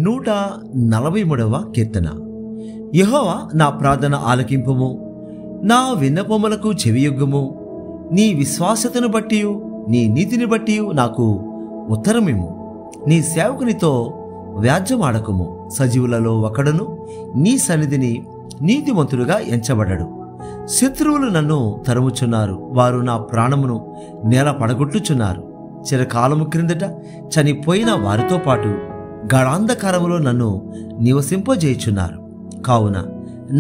143వ కీర్తన. యెహోవా నా ప్రార్థన ఆలకింపుము, నా విన్నపములకు చెవియొగ్గుము. నీ విశ్వాసతను బట్టి నీ నీతిని బట్టి నాకు ఉత్తరమిమ్ము. నీ సేవకునితో వ్యాజ్యమాడకుము. సజీవులలో ఒకడును నీ సన్నిధిని నీతిమంతుడుగా ఎంచబడడు. శత్రువులు నన్ను తరుముచున్నారు, వారు నా ప్రాణమును నేల పడగొట్టుచున్నారు. చిరకాలము క్రిందట చనిపోయిన వారితో పాటు గాఢాంధకారములో నన్ను నివసింపజేయుచున్నారు. కావున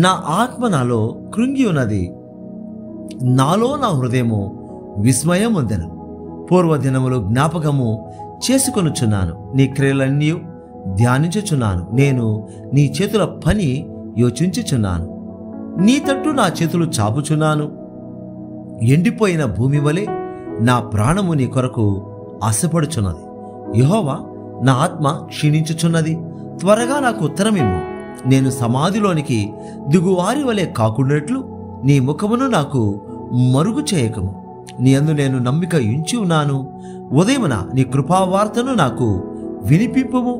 నా ఆత్మ నాలో కృంగి ఉన్నది, నాలో నా హృదయము విస్మయం పొందెను. పూర్వదినములు జ్ఞాపకము చేసుకొనుచున్నాను, నీ క్రియలన్నీ ధ్యానించుచున్నాను. నేను నీ చేతుల పని యోచించుచున్నాను. నీ తట్టు నా చేతులు చాపుచున్నాను. ఎండిపోయిన భూమి వలె నా ప్రాణము నీ కొరకు ఆశపడుచున్నది. యెహోవా, నా ఆత్మ క్షీణించుచున్నది, త్వరగా నాకు ఉత్తరమిమ్ము. నేను సమాధిలోనికి దిగువారి వలె కాకుండాట్లు నీ ముఖమును నాకు మరుగు చేయకము. నీ యందు నేను నమ్మిక ఉంచి ఉన్నాను. ఉదయమున నీ కృపావార్తను నాకు వినిపింపుము.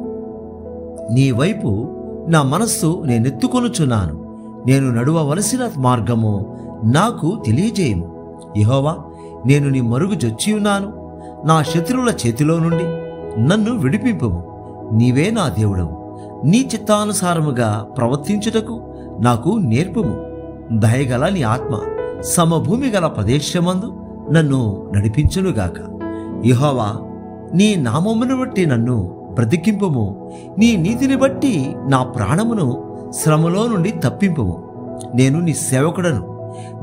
నీ వైపు నా మనస్సు నేనెత్తుకొనుచున్నాను. నేను నడువవలసిన మార్గము నాకు తెలియజేయము. యెహోవా, నేను నీ మరుగు జొచ్చి ఉన్నాను. నా శత్రువుల చేతిలో నుండి నన్ను విడిపింపుము. నీవే నా దేవుడవు. నీ చిత్తానుసారముగా ప్రవర్తించుటకు నాకు నేర్పుము. దయగల నీ ఆత్మ సమభూమి గల ప్రదేశమందు నన్ను నడిపించునుగాక. యెహోవా, నీ నామమును బట్టి నన్ను బ్రతికింపుము. నీ నీతిని బట్టి నా ప్రాణమును శ్రమలో నుండి తప్పింపుము. నేను నీ సేవకుడను.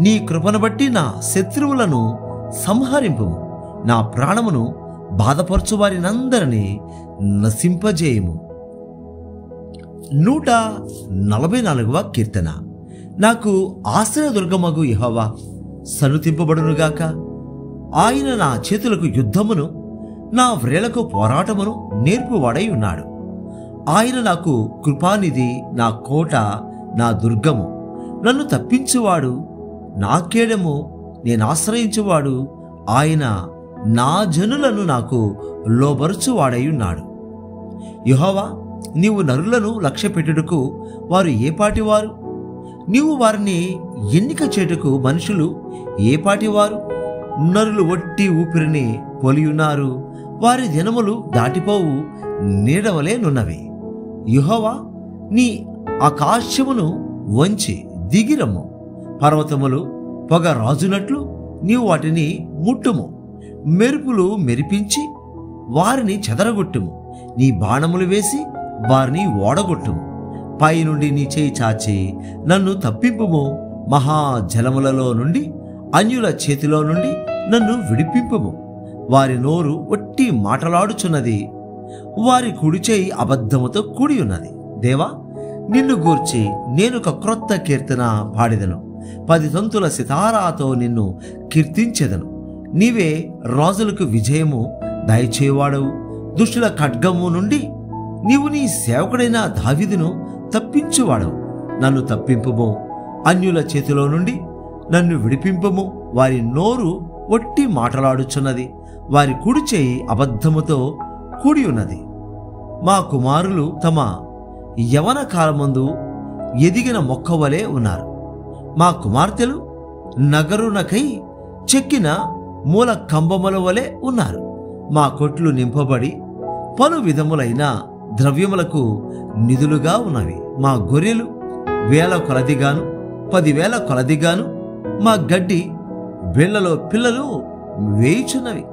నీ కృపను బట్టి నా శత్రువులను సంహరింపుము. నా ప్రాణమును బాధపరచు వారినందరినీ నశింపజేయము. 144వ కీర్తన. నాకు ఆశ్రయదుర్గమగు యెహోవా సన్నుతింపబడునుగాక. ఆయన నా చేతులకు యుద్ధమును, నా వ్రేలకు పోరాటమును నేర్పువాడై ఉన్నాడు. ఆయన నాకు కృపానిధి, నా కోట, నా దుర్గము, నన్ను తప్పించువాడు, నా కేడము, నేను ఆశ్రయించువాడు. ఆయన నా జనులను నాకు లోబరుచువాడై ఉన్నాడు. యెహోవా, నీవు నరులను లక్ష్యపెట్టుటకు వారు ఏపాటివారు? నీవు వారిని ఎన్నిక చేటుకు మనుషులు ఏపాటివారు? నరులు ఒట్టి ఊపిరిని పొలియున్నారు, వారి దినములు దాటిపోవు నీడవలేనున్నవి. యెహోవా, నీ ఆకాశమును వంచి దిగిరమ్ము. పర్వతములు పొగ రాజునట్లు నీవు వాటిని ముట్టుము. మెరుపులు మెరిపించి వారిని చెదరగొట్టుము. నీ బాణములు వేసి వారిని ఓడగొట్టుము. పైనుండి నీ చేయి చాచి నన్ను తప్పింపుము. మహాజలములలో నుండి, అన్యుల చేతిలో నుండి నన్ను విడిపింపుము. వారి నోరు ఒట్టి మాటలాడుచున్నది, వారి కుడి చేయి అబద్ధముతో కూడి ఉన్నది. దేవా, నిన్ను గూర్చి నేనొక క్రొత్త కీర్తన పాడెదను. 10 తంతుల సితారాతో నిన్ను కీర్తించెదను. నీవే రాజులకు విజయము దయచేవాడవు. దుష్టుల ఖడ్గము నుండి నీవు నీ సేవకుడైన దావీదును తప్పించువాడవు. నన్ను తప్పింపుము. అన్యుల చేతిలో నుండి నన్ను విడిపింపుము. వారి నోరు ఒట్టి మాటలాడుచున్నది, వారి కుడి చేయి అబద్ధముతో కూడి ఉన్నది. మా కుమారులు తమ యవన కాలమందు ఎదిగిన మొక్కవలే ఉన్నారు. మా కుమార్తెలు నగరునకై చెక్కిన మూల కంబముల వలె ఉన్నారు. మా కొట్లు నింపబడి పలు విధములైన ద్రవ్యములకు నిధులుగా ఉన్నవి. మా గొర్రెలు 1000 కొలదిగాను 10,000 కొలదిగాను, మా గడ్డి బీళ్లలో పిల్లలు వేయుచున్నవి.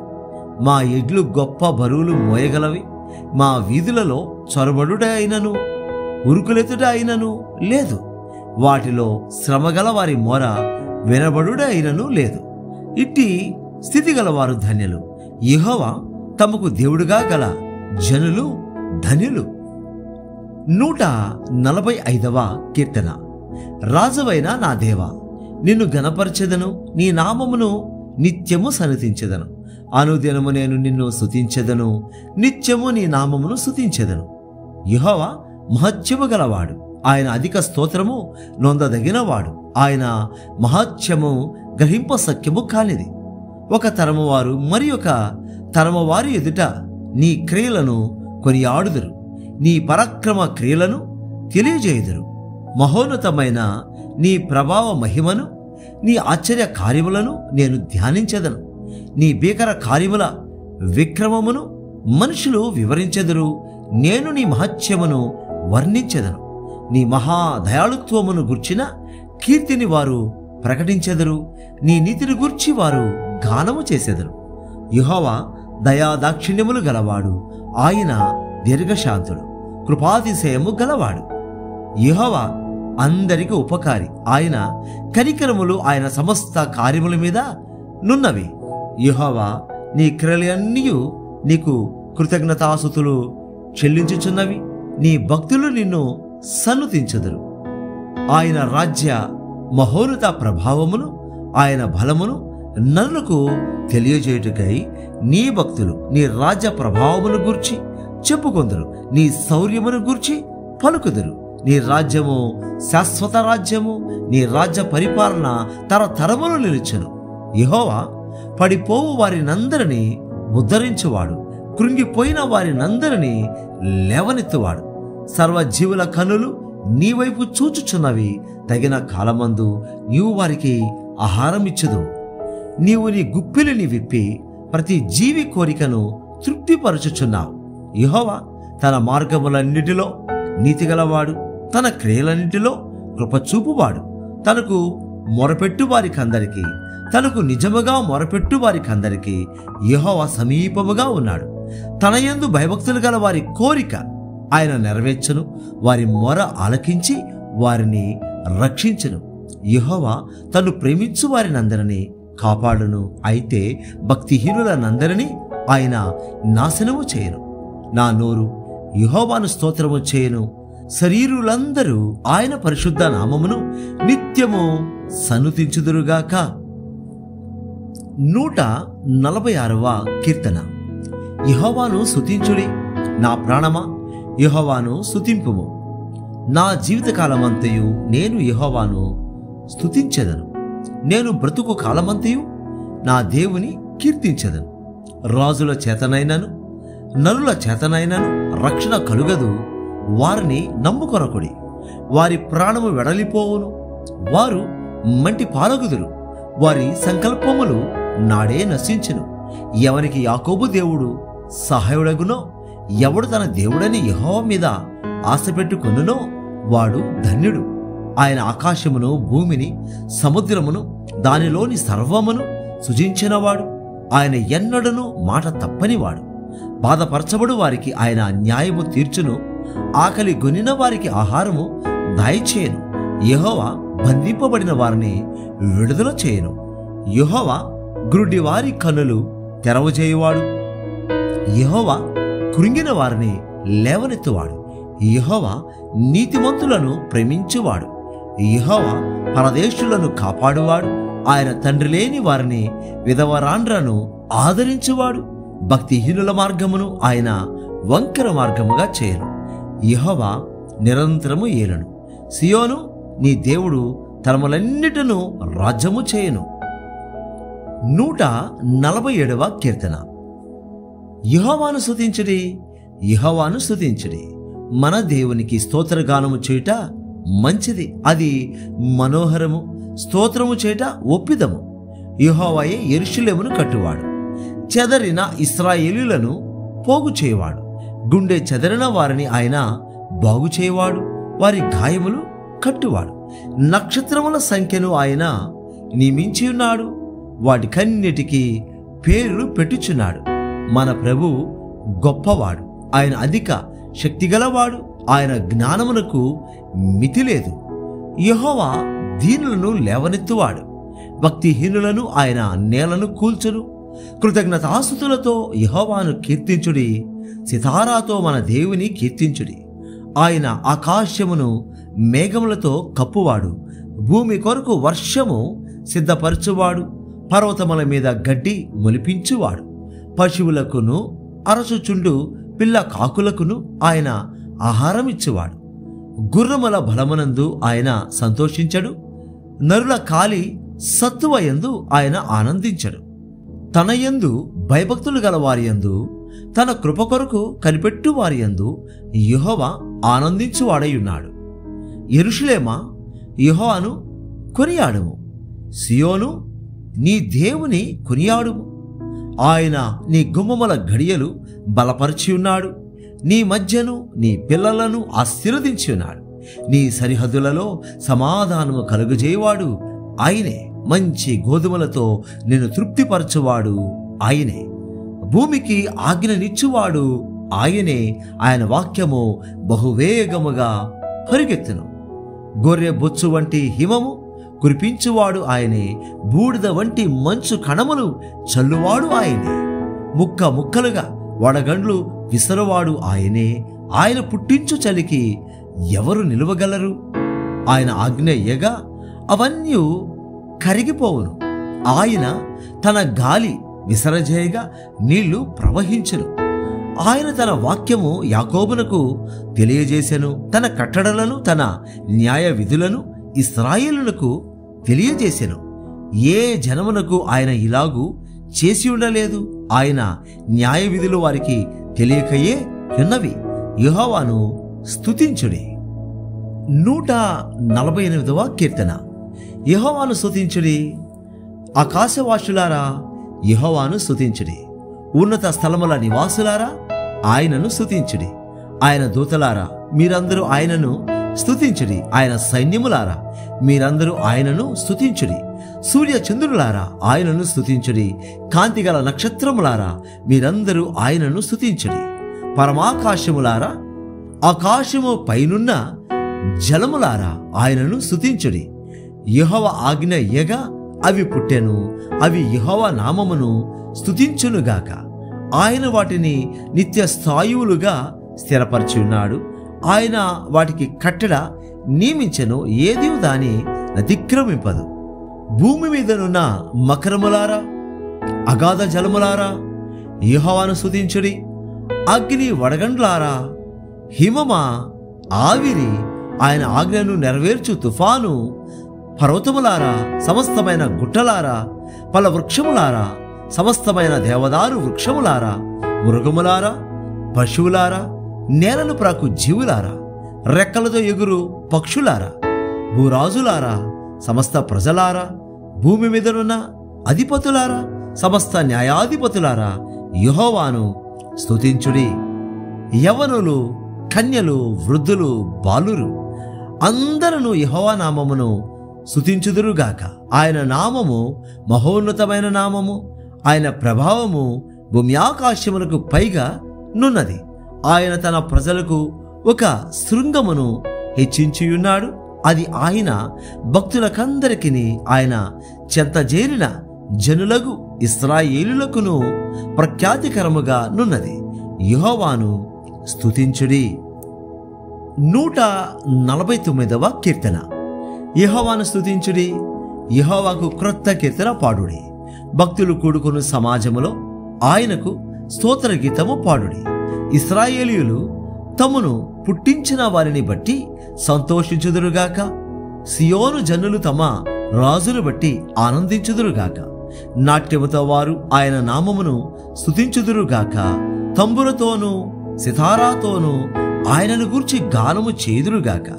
మా ఎడ్లు గొప్ప బరువులు మోయగలవి. మా వీధులలో చొరబడుట అయినను ఉరుకులెత్తుట అయినను లేదు. వాటిలో శ్రమగల వారి మొర వినబడుట అయినను లేదు. ఇట్టి స్థితి గలవారు ధన్యులు. యెహోవా తమకు దేవుడుగా గల జనులు ధన్యులు. 145వ కీర్తన. రాజువైన నా దేవా, నిన్ను ఘనపరచెదను. నీ నామమును నిత్యము సన్నిధించెదను. అనుదినము నేను నిన్ను స్తుతించెదను. నిత్యము నీ నామమును స్తుతించెదను. యెహోవా మహత్యము గలవాడు. ఆయన అధిక స్తోత్రము నొందదగినవాడు. ఆయన మహత్యము గ్రహింప సఖ్యము కానిది. ఒక తరము వారు మరి ఒక తరము వారి ఎదుట నీ క్రియలను కొనియాడుదురు. నీ పరాక్రమ క్రియలను తెలియజేయుదురు. మహోన్నతమైన నీ ప్రభావ మహిమను, నీ ఆశ్చర్య కార్యములను నేను ధ్యానించెదను. నీ భీకర కార్యముల విక్రమమును మనుషులు వివరించెదరు. నేను నీ మహత్యమును వర్ణించెదను. నీ మహాదయాళుత్వమును గూర్చిన కీర్తిని వారు ప్రకటించెదరు. నీ నీతిని గూర్చి వారు గానము చేసెదరు. యెహోవా దయాదాక్షిణ్యములు గలవాడు. ఆయన దీర్ఘశాంతుడు, కృపాతిశయము గలవాడు. యెహోవా అందరికి ఉపకారి. ఆయన కనికరములు ఆయన సమస్త కార్యముల మీద నున్నవి. యెహోవా నీ క్రియలన్నీ నీకు కృతజ్ఞతాస్తుతులు చెల్లించుచున్నవి. నీ భక్తులు నిన్ను సన్నుతించుదురు. ఆయన రాజ్య మహోన్నత ప్రభావమును, ఆయన బలమును నరులకు తెలియజేయుటకై నీ భక్తులు నీ రాజ్య ప్రభావమును గూర్చి చెప్పుకొందురు. నీ శౌర్యమును గూర్చి పలుకుదురు. నీ రాజ్యము శాశ్వత రాజ్యము, నీ రాజ్య పరిపాలన తరతరములు నిలుచును. యెహోవా పడిపోవు వారినందరినీ ఉద్ధరించువాడు, కృంగిపోయిన వారినందరినీ లేవనెత్తువాడు. సర్వజీవుల కనులు నీ వైపు చూచుచున్నవి. తగిన కాలమందు నీవు వారికి ఆహారం ఇచ్చుదు. నీవు నీ గుప్పిలిని విప్పి ప్రతి జీవి కోరికను తృప్తిపరచుచున్నావు. యెహోవా తన మార్గములన్నిటిలో నీతిగలవాడు, తన క్రియలన్నిటిలో కృపచూపువాడు. తనకు మొరపెట్టు వారికందరికీ, తనకు నిజముగా మొరపెట్టు వారికందరికీ యెహోవా సమీపముగా ఉన్నాడు. తన యందు భయభక్తులు గల వారి కోరిక ఆయన నెరవేర్చును. వారి మొర ఆలకించి వారిని రక్షించును. యెహోవా తను ప్రేమించు వారినందరినీ కాపాడును. అయితే భక్తిహీనులనందరినీ ఆయన నాశనము చేయను. నా నోరు యెహోవాను స్తోత్రము చేయను. శరీరులందరూ ఆయన పరిశుద్ధ నామమును నిత్యము సన్నుతించుదురుగాక. 146వ కీర్తన. యెహోవాను స్తుతించుడి, నా ప్రాణమా యెహోవాను స్తుతింపుము. నా జీవితకాలమంతయు నేను యెహోవాను స్తుతించెదను. నేను బ్రతుకు కాలమంతయు నా దేవుని కీర్తించెదను. రాజుల చేతనైనను నరుల చేతనైనను రక్షణ కలుగదు. వారిని నమ్ముకొనకుడి. వారి ప్రాణము వెడలిపోవును. వారు మంటి పాలగుదురు. వారి సంకల్పములు నాడే నశించును. ఎవరికి యాకోబు దేవుడు సహాయుడగునో, ఎవడు తన దేవుడని యెహోవా మీద ఆశ పెట్టుకొనునో వాడు ధన్యుడు. ఆయన ఆకాశమును, భూమిని, సముద్రమును, దానిలోని సర్వమును సృజించినవాడు. ఆయన ఎన్నడను మాట తప్పనివాడు. బాధపరచబడు వారికి ఆయన న్యాయము తీర్చును. ఆకలి గొనిన వారికి ఆహారము దయచేయను. యెహోవా బంధింపబడిన వారిని విడుదల చేయను. యెహోవా గ్రుడ్డి వారి కన్నులు తెరవజేయువాడు. యెహోవా కృంగిన వారిని లేవనెత్తువాడు. యెహోవా నీతిమంతులను ప్రేమించువాడు. యెహోవా పరదేశులను కాపాడువాడు. ఆయన తండ్రి లేని వారిని, విధవరాండ్రను ఆదరించువాడు. భక్తిహీనుల మార్గమును ఆయన వంకర మార్గముగా చేయను. యెహోవా నిరంతరము ఏలును. సియోను నీ దేవుడు తరములన్నిటను రాజ్యము చేయను. 147వ కీర్తన. యెహోవాను స్తుతించుడి, యెహోవాను స్తుతించుడి. మన దేవునికి స్తోత్రగానము చేయుట మంచిది, అది మనోహరము. స్తోత్రము చేయుట ఒప్పిదము. యెహోవాయే యెరూషలేమును కట్టువాడు. చెదరిన ఇశ్రాయేలీయులను పోగు చేయవాడు. గుండె చెదరిన వారిని ఆయన బాగు చేయవాడు. వారి గాయములు కట్టువాడు. నక్షత్రముల సంఖ్యను ఆయన నియమించి ఉన్నాడు. వాటికన్నిటికీ పేర్లు పెట్టుచున్నాడు. మన ప్రభు గొప్పవాడు. ఆయన అధిక శక్తిగలవాడు. ఆయన జ్ఞానమునకు మితి లేదు. యెహోవా దీనులను లేవనెత్తువాడు. భక్తిహీనులను ఆయన నేలను కూల్చును. కృతజ్ఞతాస్తుతులతో యెహోవాను కీర్తించుడి. సితారాతో మన దేవుని కీర్తించుడి. ఆయన ఆకాశమును మేఘములతో కప్పువాడు. భూమి కొరకు వర్షము సిద్ధపరచువాడు. పర్వతముల మీద గడ్డి మొలిపించువాడు. పశువులకును అరచుచుండు పిల్ల కాకులకును ఆయన ఆహారమిచ్చువాడు. గుర్రముల బలమునందు ఆయన సంతోషించడు. నరుల కాలి సత్తువయందు ఆయన ఆనందించడు. తన యందు భయభక్తులు గల వారి యందు తన కృప కొరకు కనిపెట్టు వారి యందు యెహోవా ఆనందించువాడయున్నాడు. యెరూషలేమా, యెహోవాను కొనియాడుము. సియోను, నీ దేవుని కొనియాడుము. ఆయన నీ గుమ్మముల గడియలు బలపరిచి ఉన్నాడు. నీ మధ్యను నీ పిల్లలను ఆశీర్వదించి ఉన్నాడు. నీ సరిహద్దులలో సమాధానము కలుగజేయవాడు ఆయనే. మంచి గోధుమలతో నిన్ను తృప్తిపరచువాడు ఆయనే. భూమికి ఆజ్ఞనిచ్చువాడు ఆయనే. ఆయన వాక్యము బహువేగముగా పరిగెత్తును. గొర్రె బొచ్చు వంటి హిమము కురిపించువాడు ఆయనే. బూడిద వంటి మంచు కణములు చల్లువాడు ఆయనే. ముక్క ముక్కలుగా వడగండ్లు విసరవాడు ఆయనే. ఆయన పుట్టించు చలికి ఎవరు నిలువగలరు? ఆయన ఆజ్ఞ ఇయ్యగా అవన్నీ కరిగిపోవును. ఆయన తన గాలి విసరజేయగా నీళ్లు ప్రవహించును. ఆయన తన వాక్యము యాకోబునకు తెలియజేసెను. తన కట్టడలను, తన న్యాయ విధులను ఇశ్రాయేలునకు తెలియజేసెను. ఏ జనమునకు ఆయన ఇలాగూ చేసి ఉండలేదు. ఆయన న్యాయ విధులు వారికి తెలియకయే ఉన్నవి. యెహోవాను స్తుతించుడి. 148వ కీర్తన. యెహోవాను స్తుతించుడి. ఆకాశవాసులారా, యెహోవాను స్తుతించుడి. ఉన్నత స్థలముల నివాసులారా, ఆయనను స్తుతించుడి. ఆయన దూతలారా, మీరందరూ ఆయనను స్తుతించుడి. ఆయన సైన్యములారా, మీరందరూ ఆయనను స్తుతించుడి. సూర్య చంద్రులారా, ఆయనను స్తుతించుడి. కాంతిగల నక్షత్రములారా, మీరందరూ ఆయనను స్తుతించుడి. పరమాకాశములారా, ఆకాశము పైనున్న జలములారా, ఆయనను స్తుతించుడి. యెహోవా ఆజ్ఞ ఇయ్యగా అవి పుట్టెను. అవి యెహోవా నామమును స్తుతించునుగాక. ఆయన వాటిని నిత్య స్థాయువులుగా స్థిరపరిచి ఉన్నాడు. ఆయన వాటికి కట్టడ నియమించెను. ఏది దాని అతిక్రమింపదు. భూమి మీదనున్న మకరములారా, అగాధ జలములారా, యెహోవాను స్తుతించుడి. అగ్ని వడగండ్లారా, హిమమా, ఆవిరి, ఆయన ఆజ్ఞను నెరవేర్చు తుఫాను, పర్వతములారా, సమస్తమైన గుట్టలారా, పల వృక్షములారా, సమస్తమైన దేవదారు వృక్షములారా, మృగములారా, పశువులారా, నేలను ప్రాకు జీవులారా, రెక్కలతో ఎగురు పక్షులారా, భూరాజులారా, సమస్త ప్రజలారా, భూమి మీదనున్న అధిపతులారా, సమస్త న్యాయాధిపతులారా, యెహోవాను స్తుతించుడి. యవనులు, కన్యలు, వృద్ధులు, బాలురు అందరూ యెహోవా నామమును స్తుతించుదురుగాక. ఆయన నామము మహోన్నతమైన నామము. ఆయన ప్రభావము భూమ్యాకాశములకు పైగా నున్నది. ఆయన తన ప్రజలకు ఒక శృంగమును హెచ్చించియున్నాడు. అది ఆయన భక్తులకందరికీ ఆయన చెంతజేరిన జనులకు ఇశ్రాయేలులకును ప్రఖ్యాతికరముగా నున్నది. యెహోవాను స్తుతించుడి. 149వ కీర్తన. యెహోవాను స్తుతించుడి. యెహోవాకు క్రొత్త కీర్తన పాడుడి. భక్తులు కూడుకుని సమాజములో ఆయనకు స్తోత్ర గీతము పాడుడి. ఇశ్రాయేలీయులు తమను పుట్టించిన వారిని బట్టి సంతోషించుదురుగాక. సియోను జనులు తమ రాజును బట్టి ఆనందించుదురుగాక. నాట్యముతో వారు ఆయన నామమును స్తుతించుదురుగాక. తంబురతోనూ సితారాతోనూ ఆయనను గూర్చి గానము చేదురుగాక.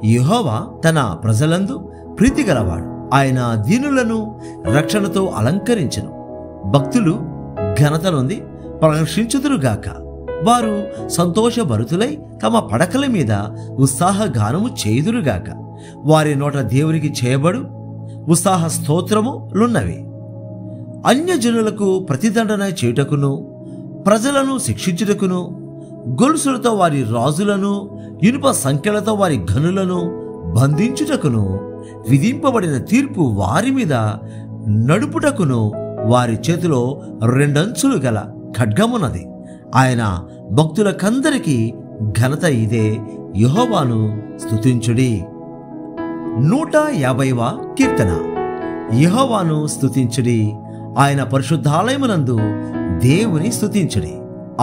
యెహోవా తన ప్రజలందు ప్రీతి గలవాడు. ఆయన దీనులను రక్షణతో అలంకరించెను. భక్తులు ఘనత నొంది ప్రదర్శించుదురుగాక. వారు సంతోషభరితులై తమ పడకల మీద ఉత్సాహగానము చేయుదురుగాక. వారి నోట దేవునికి చేయబడు ఉత్సాహ స్తోత్రములున్నవి. అన్యజనులకు ప్రతిదండన చేయుటకును, ప్రజలను శిక్షించుటకును, గొలుసులతో వారి రాజులను, ఇనుప సంఖ్యలతో వారి ఘనులను బంధించుటకును, విధింపబడిన తీర్పు వారి మీద నడుపుటకును వారి చేతిలో రెండంచులు గల ఖడ్గమున్నది. ఆయన భక్తులకందరికీ ఘనత ఇదే. యెహోవాను స్తుతించుడి. 150వ కీర్తన. యెహోవాను స్తుతించుడి. ఆయన పరిశుద్ధాలయమునందు దేవుని స్తుతించుడి.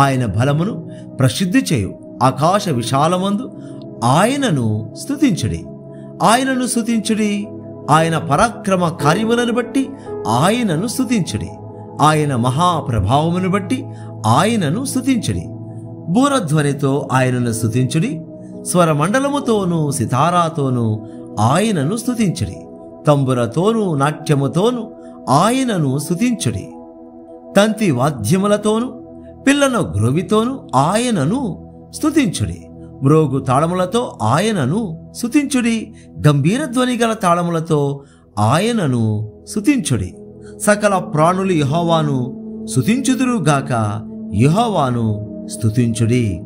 ఆయన బలమును ప్రసిద్ధి చేయు ఆకాశ విశాలమందు ఆయనను స్తుతించుడి. ఆయనను స్తుతించుడి. ఆయన పరాక్రమ కార్యములను బట్టి ఆయనను స్తుతించుడి. ఆయన మహాప్రభావమును బట్టి ఆయనను స్తుతించుడి. బూరధ్వనితో ఆయనను స్తుతించుడి. స్వరమండలముతోనూ సితారాతోనూ ఆయనను స్తుతించుడి. తంబురతోనూ నాట్యముతోనూ ఆయనను స్తుతించుడి. తంతి వాద్యములతోనూ పిల్లన గ్రోవితోనూ ఆయనను స్తుతించుడి. మ్రోగు తాళములతో ఆయనను స్తుతించుడి. గంభీర ధ్వని గల తాళములతో ఆయనను స్తుతించుడి. సకల ప్రాణులు యెహోవాను స్తుతించుదురుగాక. యెహోవాను స్తుతించుడి.